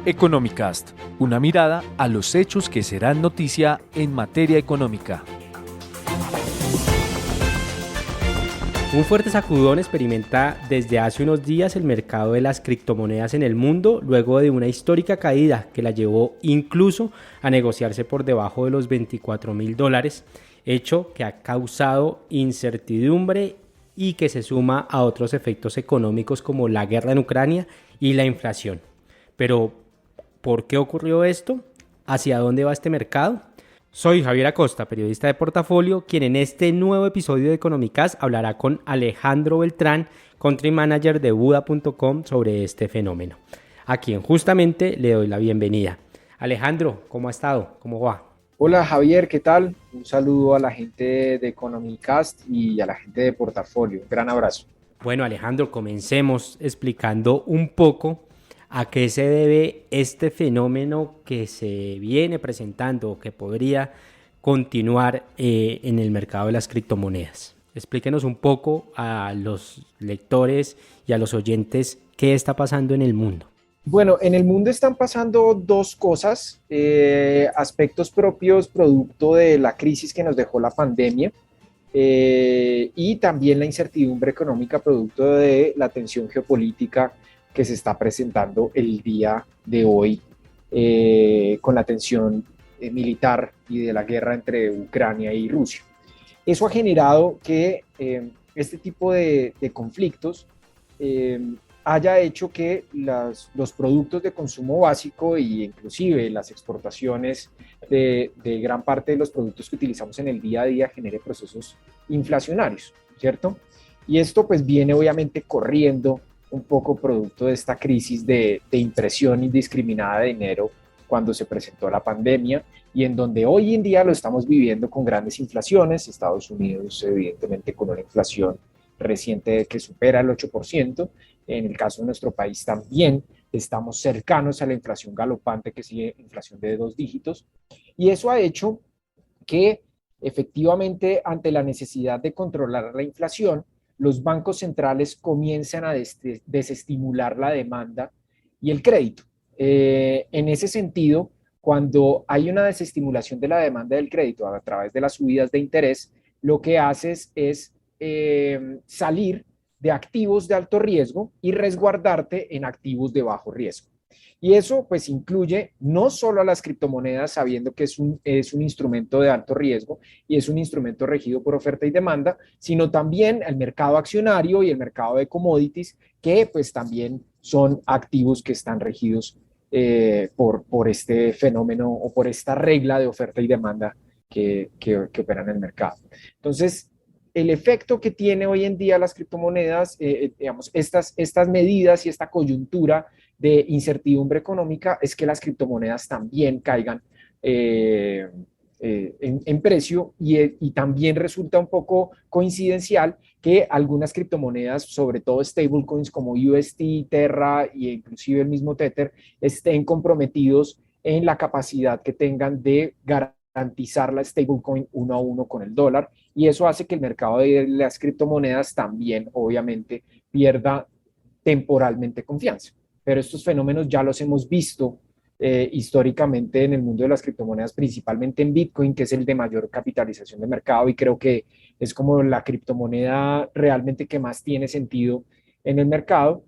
Economicast, una mirada a los hechos que serán noticia en materia económica. Un fuerte sacudón experimenta desde hace unos días el mercado de las criptomonedas en el mundo, luego de una histórica caída que la llevó incluso a negociarse por debajo de los $24,000, hecho que ha causado incertidumbre y que se suma a otros efectos económicos como la guerra en Ucrania y la inflación. Pero, ¿por qué ocurrió esto? ¿Hacia dónde va este mercado? Soy Javier Acosta, periodista de Portafolio, quien en este nuevo episodio de Economicast hablará con Alejandro Beltrán, Country Manager de Buda.com, sobre este fenómeno, a quien justamente le doy la bienvenida. Alejandro, ¿cómo ha estado? ¿Cómo va? Hola Javier, ¿qué tal? Un saludo a la gente de Economicast y a la gente de Portafolio. Un gran abrazo. Bueno, Alejandro, comencemos explicando un poco a qué se debe este fenómeno que se viene presentando o que podría continuar en el mercado de las criptomonedas. Explíquenos un poco a los lectores y a los oyentes qué está pasando en el mundo. Bueno, en el mundo están pasando dos cosas, aspectos propios producto de la crisis que nos dejó la pandemia y también la incertidumbre económica producto de la tensión geopolítica que se está presentando el día de hoy con la tensión militar y de la guerra entre Ucrania y Rusia. Eso ha generado que este tipo de conflictos haya hecho que los productos de consumo básico e inclusive las exportaciones de gran parte de los productos que utilizamos en el día a día genere procesos inflacionarios, ¿cierto? Y esto pues viene obviamente corriendo un poco producto de esta crisis de impresión indiscriminada de dinero cuando se presentó la pandemia y en donde hoy en día lo estamos viviendo con grandes inflaciones. Estados Unidos evidentemente con una inflación reciente que supera el 8%. En el caso de nuestro país también estamos cercanos a la inflación galopante, que sigue inflación de 2 dígitos. Y eso ha hecho que efectivamente ante la necesidad de controlar la inflación, los bancos centrales comienzan a desestimular la demanda y el crédito. En ese sentido, cuando hay una desestimulación de la demanda del crédito a través de las subidas de interés, lo que haces es salir de activos de alto riesgo y resguardarte en activos de bajo riesgo. Y eso pues incluye no solo a las criptomonedas, sabiendo que es un instrumento de alto riesgo y es un instrumento regido por oferta y demanda, sino también el mercado accionario y el mercado de commodities, que pues también son activos que están regidos por este fenómeno o por esta regla de oferta y demanda que opera en el mercado. Entonces, el efecto que tiene hoy en día las criptomonedas, digamos, estas medidas y esta coyuntura de incertidumbre económica es que las criptomonedas también caigan en precio y también resulta un poco coincidencial que algunas criptomonedas, sobre todo stablecoins como UST, Terra e inclusive el mismo Tether, estén comprometidos en la capacidad que tengan de garantizar la stablecoin uno a uno con el dólar, y eso hace que el mercado de las criptomonedas también obviamente pierda temporalmente confianza. Pero estos fenómenos ya los hemos visto históricamente en el mundo de las criptomonedas, principalmente en Bitcoin, que es el de mayor capitalización de mercado y creo que es como la criptomoneda realmente que más tiene sentido en el mercado,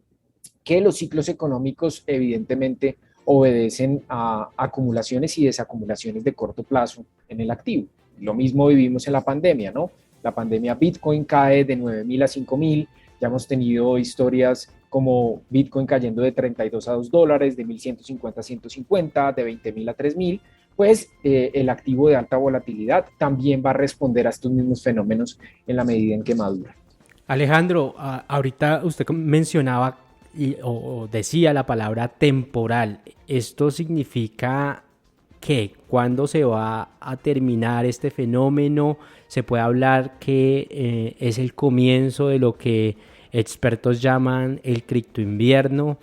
que los ciclos económicos evidentemente obedecen a acumulaciones y desacumulaciones de corto plazo en el activo. Lo mismo vivimos en la pandemia, ¿no? La pandemia Bitcoin cae de 9,000 a 5,000, ya hemos tenido historias como Bitcoin cayendo de 32 a $2, de 1,150 a 150, de 20,000 a 3,000, pues el activo de alta volatilidad también va a responder a estos mismos fenómenos en la medida en que madura. Alejandro, ahorita usted mencionaba o decía la palabra temporal. ¿Esto significa que cuándo se va a terminar este fenómeno? ¿Se puede hablar que es el comienzo de lo que expertos llaman el criptoinvierno?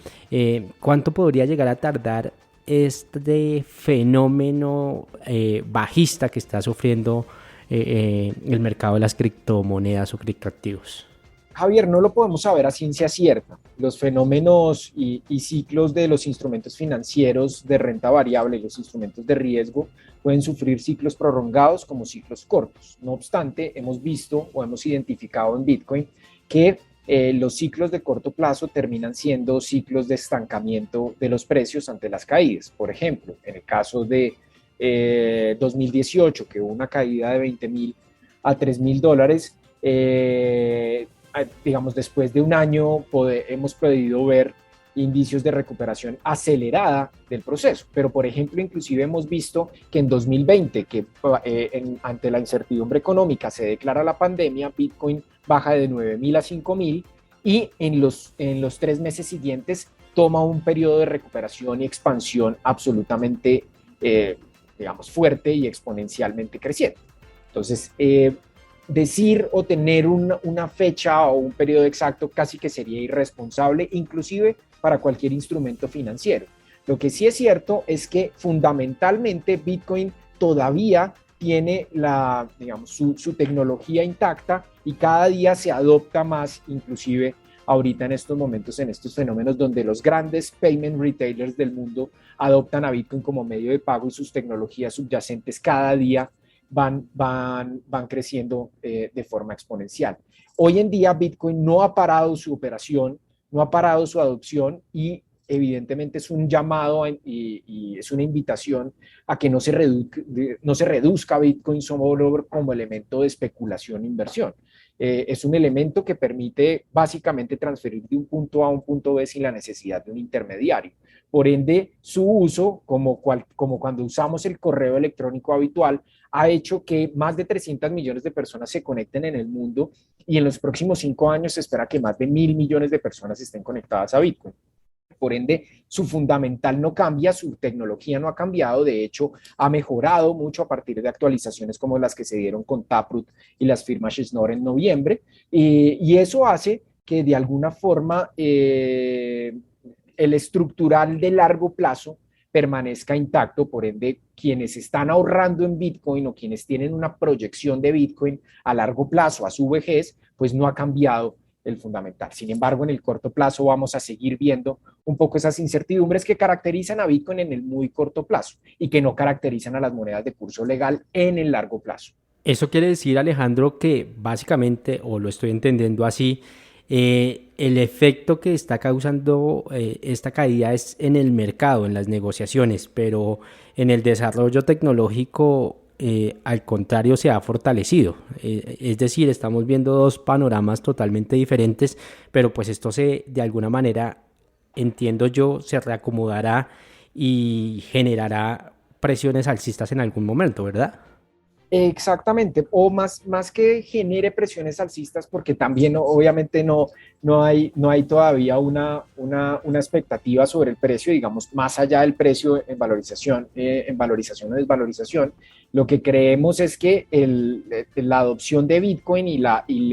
¿Cuánto podría llegar a tardar este fenómeno bajista que está sufriendo el mercado de las criptomonedas o criptoactivos? Javier, no lo podemos saber a ciencia cierta. Los fenómenos y ciclos de los instrumentos financieros de renta variable y los instrumentos de riesgo pueden sufrir ciclos prolongados como ciclos cortos. No obstante, hemos visto o hemos identificado en Bitcoin que los ciclos de corto plazo terminan siendo ciclos de estancamiento de los precios ante las caídas. Por ejemplo, en el caso de 2018, que hubo una caída de 20.000 a $3.000, digamos, después de un año hemos podido ver indicios de recuperación acelerada del proceso. Pero, por ejemplo, inclusive hemos visto que en 2020, que ante la incertidumbre económica se declara la pandemia, Bitcoin baja de 9.000 a 5.000 y en los 3 meses siguientes toma un periodo de recuperación y expansión absolutamente, digamos, fuerte y exponencialmente creciente. Entonces, decir o tener una fecha o un periodo exacto casi que sería irresponsable, inclusive para cualquier instrumento financiero. Lo que sí es cierto es que fundamentalmente Bitcoin todavía tiene digamos, su tecnología intacta y cada día se adopta más, inclusive ahorita en estos momentos, en estos fenómenos donde los grandes payment retailers del mundo adoptan a Bitcoin como medio de pago y sus tecnologías subyacentes cada día van creciendo de forma exponencial. Hoy en día Bitcoin no ha parado su operación, no ha parado su adopción y evidentemente es un llamado y es una invitación a que no se reduzca Bitcoin solo como elemento de especulación e inversión. Es un elemento que permite básicamente transferir de un punto A a un punto B sin la necesidad de un intermediario. Por ende, su uso, como cuando usamos el correo electrónico habitual, ha hecho que más de 300 millones de personas se conecten en el mundo y en los próximos 5 años se espera que más de 1.000 millones de personas estén conectadas a Bitcoin. Por ende, su fundamental no cambia, su tecnología no ha cambiado, de hecho, ha mejorado mucho a partir de actualizaciones como las que se dieron con Taproot y las firmas Schnorr en noviembre, y eso hace que de alguna forma el estructural de largo plazo permanezca intacto. Por ende, quienes están ahorrando en Bitcoin o quienes tienen una proyección de Bitcoin a largo plazo, a su vejez, pues no ha cambiado el fundamental. Sin embargo, en el corto plazo vamos a seguir viendo un poco esas incertidumbres que caracterizan a Bitcoin en el muy corto plazo y que no caracterizan a las monedas de curso legal en el largo plazo. Eso quiere decir, Alejandro, que básicamente, o lo estoy entendiendo así, el efecto que está causando esta caída es en el mercado, en las negociaciones, pero en el desarrollo tecnológico al contrario se ha fortalecido. Es decir, estamos viendo dos panoramas totalmente diferentes, pero pues esto de alguna manera, entiendo yo, se reacomodará y generará presiones alcistas en algún momento, ¿verdad? Exactamente, o más que genere presiones alcistas, porque también obviamente no hay todavía una expectativa sobre el precio, digamos, más allá del precio en valorización o desvalorización. Lo que creemos es que la adopción de Bitcoin y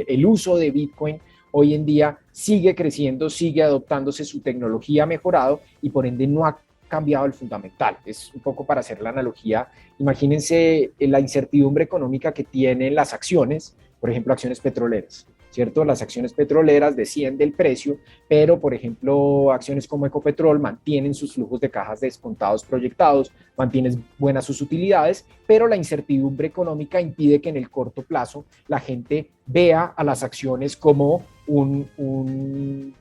el uso de Bitcoin hoy en día sigue creciendo, sigue adoptándose, su tecnología ha mejorado y por ende no ha cambiado el fundamental. Es un poco para hacer la analogía. Imagínense la incertidumbre económica que tienen las acciones, por ejemplo, acciones petroleras, ¿cierto? Las acciones petroleras descienden el precio, pero, por ejemplo, acciones como Ecopetrol mantienen sus flujos de cajas descontados proyectados, mantienen buenas sus utilidades, pero la incertidumbre económica impide que en el corto plazo la gente vea a las acciones como un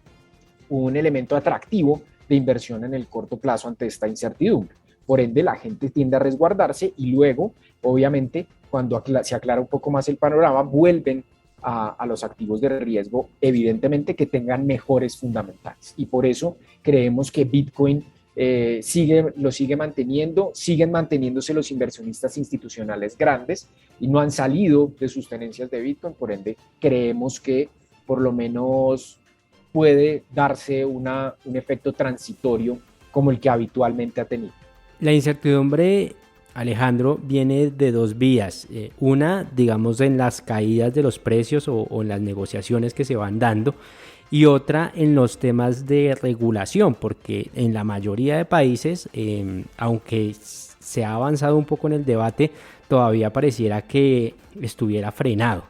elemento atractivo de inversión en el corto plazo ante esta incertidumbre. Por ende, la gente tiende a resguardarse y luego, obviamente, cuando se aclara un poco más el panorama, vuelven a los activos de riesgo, evidentemente que tengan mejores fundamentales. Y por eso creemos que Bitcoin lo sigue manteniendo, siguen manteniéndose los inversionistas institucionales grandes y no han salido de sus tenencias de Bitcoin. Por ende, creemos que por lo menos puede darse un efecto transitorio como el que habitualmente ha tenido. La incertidumbre, Alejandro, viene de dos vías. Una, digamos, en las caídas de los precios o en las negociaciones que se van dando, y otra en los temas de regulación, porque en la mayoría de países, aunque se ha avanzado un poco en el debate, todavía pareciera que estuviera frenado.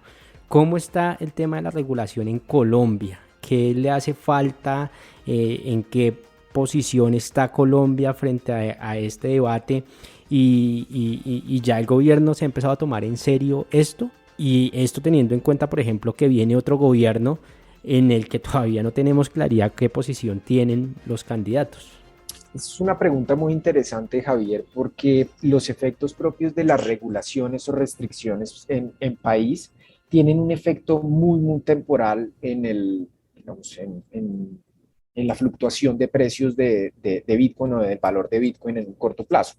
¿Cómo está el tema de la regulación en Colombia? ¿Qué le hace falta? ¿En qué posición está Colombia frente a este debate? Y ya el gobierno se ha empezado a tomar en serio esto. Y esto teniendo en cuenta, por ejemplo, que viene otro gobierno en el que todavía no tenemos claridad qué posición tienen los candidatos. Es una pregunta muy interesante, Javier, porque los efectos propios de las regulaciones o restricciones en país tienen un efecto muy temporal en digamos, en la fluctuación de precios de Bitcoin o del valor de Bitcoin en un corto plazo.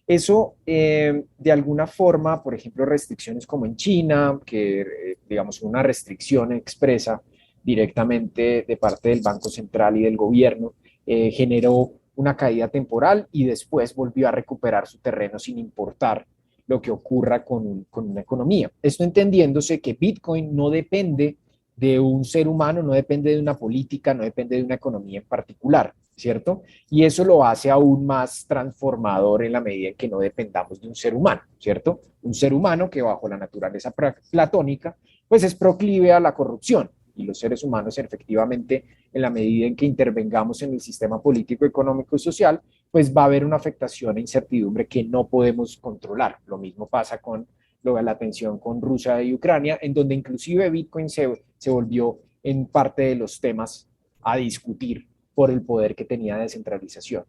Eso, de alguna forma, por ejemplo, restricciones como en China, que digamos una restricción expresa directamente de parte del Banco Central y del gobierno, generó una caída temporal y después volvió a recuperar su terreno sin importar lo que ocurra con una economía. Esto entendiéndose que Bitcoin no depende de un ser humano, no depende de una política, no depende de una economía en particular, ¿cierto? Y eso lo hace aún más transformador en la medida en que no dependamos de un ser humano, ¿cierto? Un ser humano que bajo la naturaleza platónica, pues es proclive a la corrupción. Y los seres humanos, efectivamente, en la medida en que intervengamos en el sistema político, económico y social, pues va a haber una afectación e incertidumbre que no podemos controlar. Lo mismo pasa con la tensión con Rusia y Ucrania, en donde inclusive Bitcoin se volvió en parte de los temas a discutir por el poder que tenía de descentralización.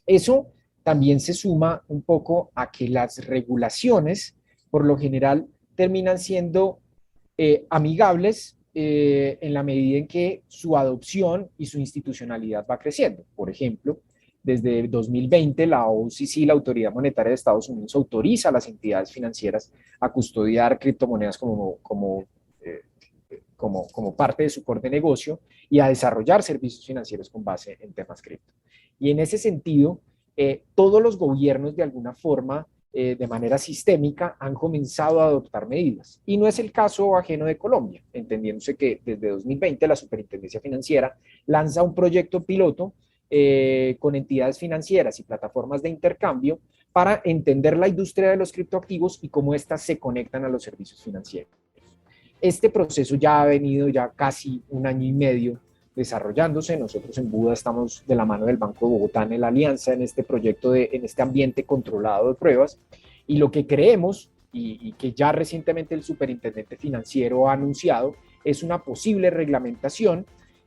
Eso también se suma un poco a que las regulaciones, por lo general, terminan siendo amigables en la medida en que su adopción y su institucionalidad va creciendo. Por ejemplo, desde 2020, la OCC, la Autoridad Monetaria de Estados Unidos, autoriza a las entidades financieras a custodiar criptomonedas como parte de su core de negocio y a desarrollar servicios financieros con base en temas cripto. Y en ese sentido, todos los gobiernos de alguna forma, de manera sistémica, han comenzado a adoptar medidas. Y no es el caso ajeno de Colombia, entendiéndose que desde 2020 la Superintendencia Financiera lanza un proyecto piloto con entidades financieras y plataformas de intercambio para entender la industria de los criptoactivos y cómo éstas se conectan a los servicios financieros. Este proceso ya ha venido ya casi un año y medio desarrollándose. Nosotros en Buda estamos de la mano del Banco de Bogotá en la alianza en este proyecto, en este ambiente controlado de pruebas, y lo que creemos y que ya recientemente el superintendente financiero ha anunciado es una posible reglamentación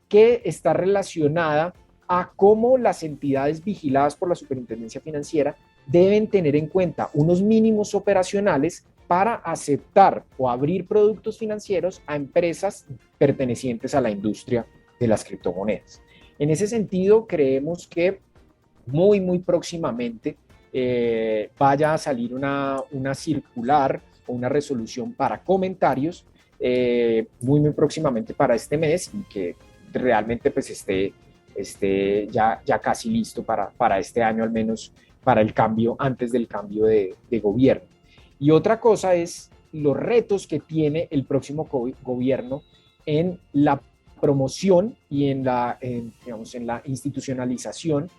que está relacionada a cómo las entidades vigiladas por la superintendencia financiera deben tener en cuenta unos mínimos operacionales para aceptar o abrir productos financieros a empresas pertenecientes a la industria de las criptomonedas. En ese sentido, creemos que muy próximamente vaya a salir una circular o una resolución para comentarios muy próximamente para este mes y que realmente pues esté ya casi listo para este año, al menos para el cambio, antes del cambio de gobierno. Y otra cosa es los retos que tiene el próximo gobierno en la promoción y en la institucionalización,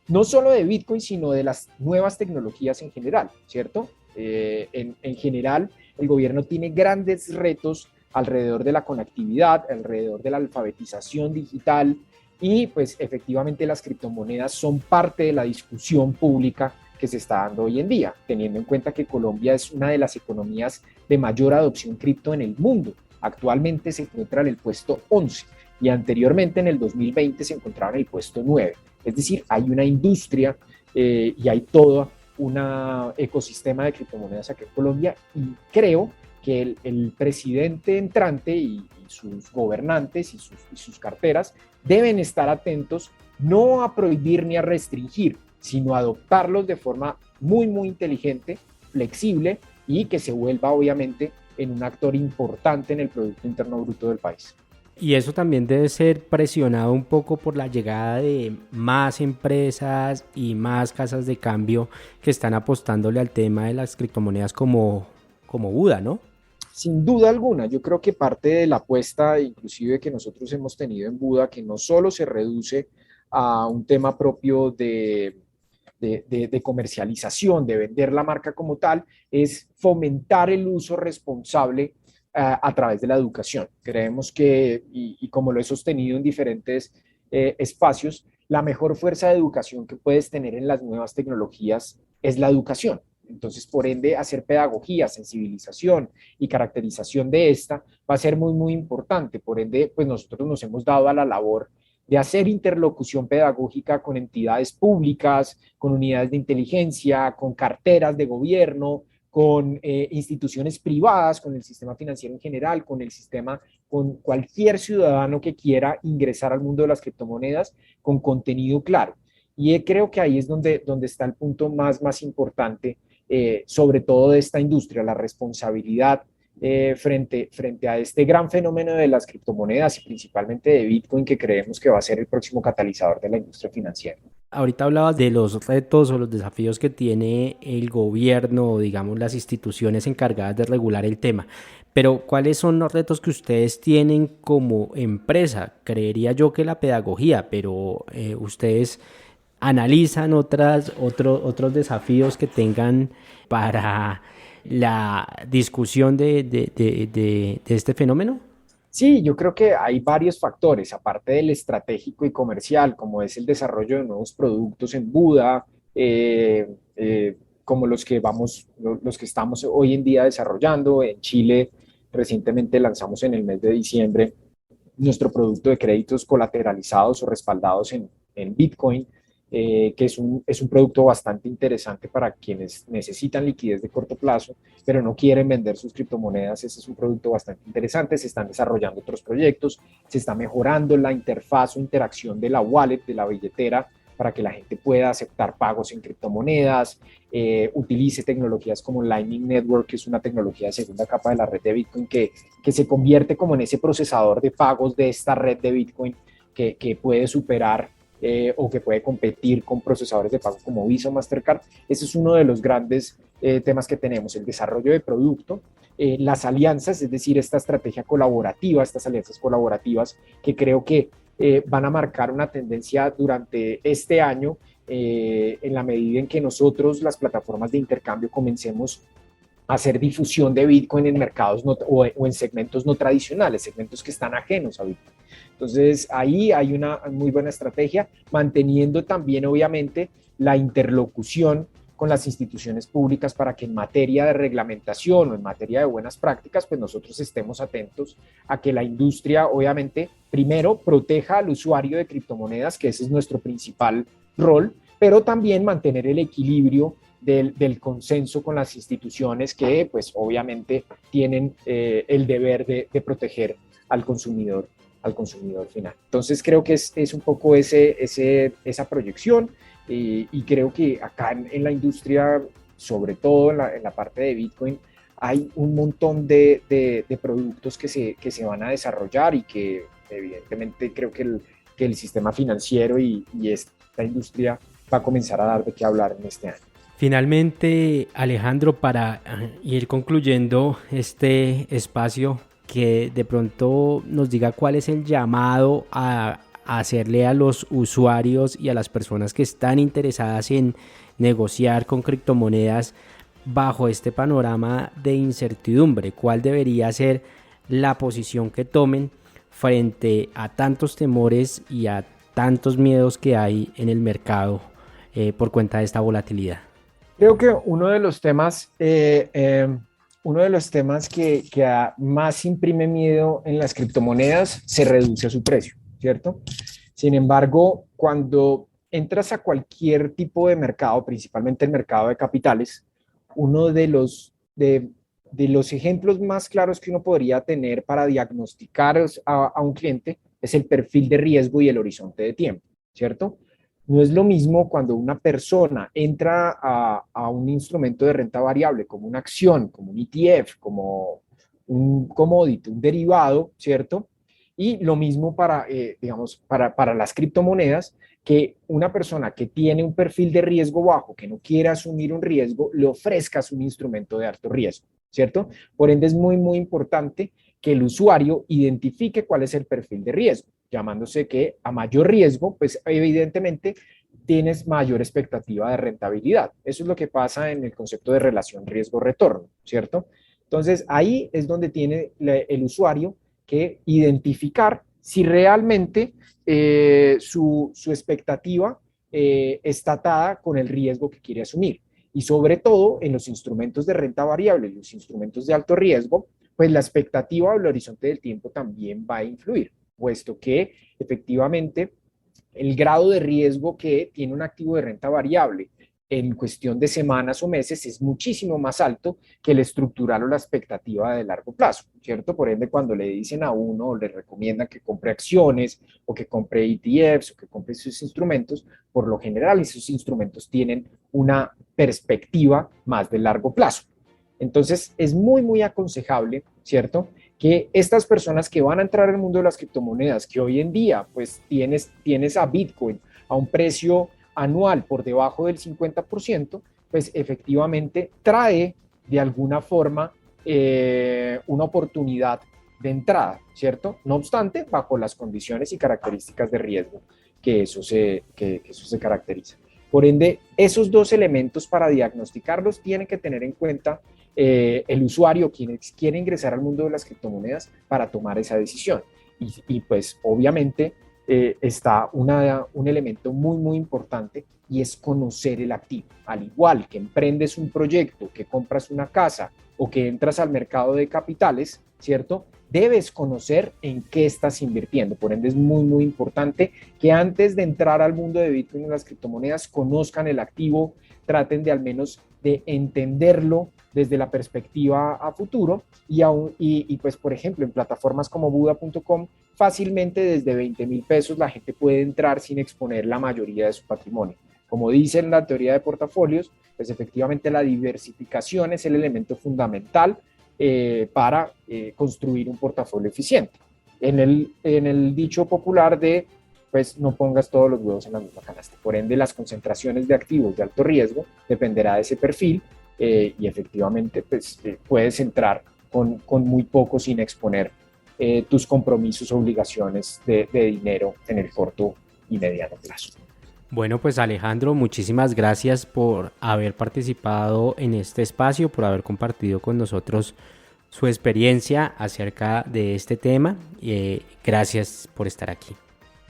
no solo de Bitcoin, sino de las nuevas tecnologías en general, ¿cierto? En general, el gobierno tiene grandes retos alrededor de la conectividad, alrededor de la alfabetización digital, y pues efectivamente las criptomonedas son parte de la discusión pública que se está dando hoy en día, teniendo en cuenta que Colombia es una de las economías de mayor adopción cripto en el mundo. Actualmente se encuentra en el puesto 11 y anteriormente en el 2020 se encontraba en el puesto 9. Es decir, hay una industria y hay todo un ecosistema de criptomonedas aquí en Colombia, y creo que el presidente entrante y sus gobernantes y sus carteras deben estar atentos no a prohibir ni a restringir, sino adoptarlos de forma muy inteligente, flexible, y que se vuelva obviamente en un actor importante en el Producto Interno Bruto del país. Y eso también debe ser presionado un poco por la llegada de más empresas y más casas de cambio que están apostándole al tema de las criptomonedas como Buda, ¿no? Sin duda alguna, yo creo que parte de la apuesta inclusive que nosotros hemos tenido en Buda, que no solo se reduce a un tema propio de comercialización, de vender la marca como tal, es fomentar el uso responsable a través de la educación. Creemos que, y como lo he sostenido en diferentes espacios, la mejor fuerza de educación que puedes tener en las nuevas tecnologías es la educación. Entonces, por ende, hacer pedagogía, sensibilización y caracterización de esta va a ser muy, muy importante. Por ende, pues nosotros nos hemos dado a la labor de hacer interlocución pedagógica con entidades públicas, con unidades de inteligencia, con carteras de gobierno, con instituciones privadas, con el sistema financiero en general, con el sistema, con cualquier ciudadano que quiera ingresar al mundo de las criptomonedas con contenido claro. Y creo que ahí es donde está el punto más importante, sobre todo de esta industria, la responsabilidad frente a este gran fenómeno de las criptomonedas y principalmente de Bitcoin, que creemos que va a ser el próximo catalizador de la industria financiera. Ahorita hablabas de los retos o los desafíos que tiene el gobierno o digamos las instituciones encargadas de regular el tema, pero ¿cuáles son los retos que ustedes tienen como empresa? Creería yo que la pedagogía, pero ustedes analizan otros desafíos que tengan para la discusión de este fenómeno. Sí, yo creo que hay varios factores, aparte del estratégico y comercial, como es el desarrollo de nuevos productos en Buda, eh, como los que estamos hoy en día desarrollando. En Chile, recientemente lanzamos en el mes de diciembre nuestro producto de créditos colateralizados o respaldados en Bitcoin, que es un producto bastante interesante para quienes necesitan liquidez de corto plazo, pero no quieren vender sus criptomonedas. Ese es un producto bastante interesante. Se están desarrollando otros proyectos, se está mejorando la interfaz o interacción de la wallet, de la billetera, para que la gente pueda aceptar pagos en criptomonedas, utilice tecnologías como Lightning Network, que es una tecnología de segunda capa de la red de Bitcoin, que se convierte como en ese procesador de pagos de esta red de Bitcoin que puede superar o que puede competir con procesadores de pago como Visa o Mastercard. Ese es uno de los grandes temas que tenemos, el desarrollo de producto, las alianzas, es decir, esta estrategia colaborativa, estas alianzas colaborativas que creo que van a marcar una tendencia durante este año, en la medida en que nosotros, las plataformas de intercambio, comencemos a hacer difusión de Bitcoin en mercados o en segmentos no tradicionales, segmentos que están ajenos a Bitcoin. Entonces, ahí hay una muy buena estrategia, manteniendo también, obviamente, la interlocución con las instituciones públicas para que en materia de reglamentación o en materia de buenas prácticas, pues nosotros estemos atentos a que la industria, obviamente, primero proteja al usuario de criptomonedas, que ese es nuestro principal rol, pero también mantener el equilibrio del consenso con las instituciones que, pues, obviamente tienen el deber de proteger al consumidor final. Entonces, creo que es un poco esa proyección. Y creo que acá en la industria, sobre todo en la parte de Bitcoin, hay un montón de productos que se van a desarrollar y que evidentemente creo que el sistema financiero y esta industria va a comenzar a dar de qué hablar en este año. Finalmente, Alejandro, para ir concluyendo este espacio, que de pronto nos diga cuál es el llamado a hacerle a los usuarios y a las personas que están interesadas en negociar con criptomonedas bajo este panorama de incertidumbre. ¿Cuál debería ser la posición que tomen frente a tantos temores y a tantos miedos que hay en el mercado por cuenta de esta volatilidad? Creo que uno de los temas que más imprime miedo en las criptomonedas se reduce a su precio, ¿cierto? Sin embargo, cuando entras a cualquier tipo de mercado, principalmente el mercado de capitales, uno de los ejemplos más claros que uno podría tener para diagnosticar a un cliente es el perfil de riesgo y el horizonte de tiempo, ¿cierto? No es lo mismo cuando una persona entra a un instrumento de renta variable, como una acción, como un ETF, como un commodity, un derivado, ¿cierto? Y lo mismo para las criptomonedas, que una persona que tiene un perfil de riesgo bajo, que no quiere asumir un riesgo, le ofrezcas un instrumento de alto riesgo, ¿cierto? Por ende, es muy, muy importante que el usuario identifique cuál es el perfil de riesgo, llamándose que a mayor riesgo, pues evidentemente tienes mayor expectativa de rentabilidad. Eso es lo que pasa en el concepto de relación riesgo-retorno, ¿cierto? Entonces, ahí es donde tiene el usuario que identificar si realmente su expectativa está atada con el riesgo que quiere asumir. Y sobre todo en los instrumentos de renta variable, los instrumentos de alto riesgo, pues la expectativa o el horizonte del tiempo también va a influir, puesto que efectivamente el grado de riesgo que tiene un activo de renta variable en cuestión de semanas o meses es muchísimo más alto que el estructural o la expectativa de largo plazo, ¿cierto? Por ende, cuando le dicen a uno o le recomiendan que compre acciones o que compre ETFs o que compre esos instrumentos, por lo general esos instrumentos tienen una perspectiva más de largo plazo. Entonces, es muy, muy aconsejable, ¿cierto?, que estas personas que van a entrar al mundo de las criptomonedas, que hoy en día, pues tienes a Bitcoin a un precio anual por debajo del 50%, pues efectivamente trae de alguna forma una oportunidad de entrada, ¿cierto? No obstante, bajo las condiciones y características de riesgo que eso se caracteriza. Por ende, esos dos elementos para diagnosticarlos tienen que tener en cuenta el usuario, quien quiere ingresar al mundo de las criptomonedas para tomar esa decisión. Y pues obviamente está un elemento muy, muy importante y es conocer el activo. Al igual que emprendes un proyecto, que compras una casa o que entras al mercado de capitales, ¿cierto? Debes conocer en qué estás invirtiendo. Por ende, es muy, muy importante que antes de entrar al mundo de Bitcoin y las criptomonedas, conozcan el activo, traten de al menos de entenderlo desde la perspectiva a futuro y pues, por ejemplo, en plataformas como Buda.com, fácilmente desde 20,000 pesos la gente puede entrar sin exponer la mayoría de su patrimonio. Como dice en la teoría de portafolios, pues efectivamente la diversificación es el elemento fundamental para construir un portafolio eficiente. En el dicho popular de, pues no pongas todos los huevos en la misma canasta. Por ende, las concentraciones de activos de alto riesgo dependerá de ese perfil y efectivamente pues, puedes entrar con muy poco sin exponer tus compromisos o obligaciones de dinero en el corto y mediano plazo. Bueno, pues Alejandro, muchísimas gracias por haber participado en este espacio, por haber compartido con nosotros su experiencia acerca de este tema. Gracias por estar aquí.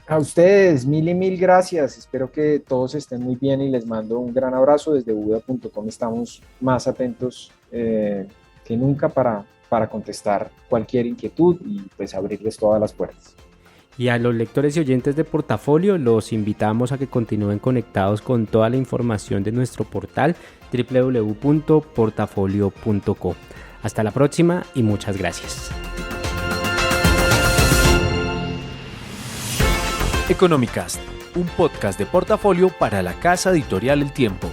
A ustedes, mil y mil gracias. Espero que todos estén muy bien y les mando un gran abrazo. Desde Buda.com estamos más atentos que nunca para contestar cualquier inquietud y pues abrirles todas las puertas. Y a los lectores y oyentes de Portafolio los invitamos a que continúen conectados con toda la información de nuestro portal www.portafolio.co. Hasta la próxima y muchas gracias. Economicast, un podcast de Portafolio para la casa editorial El Tiempo.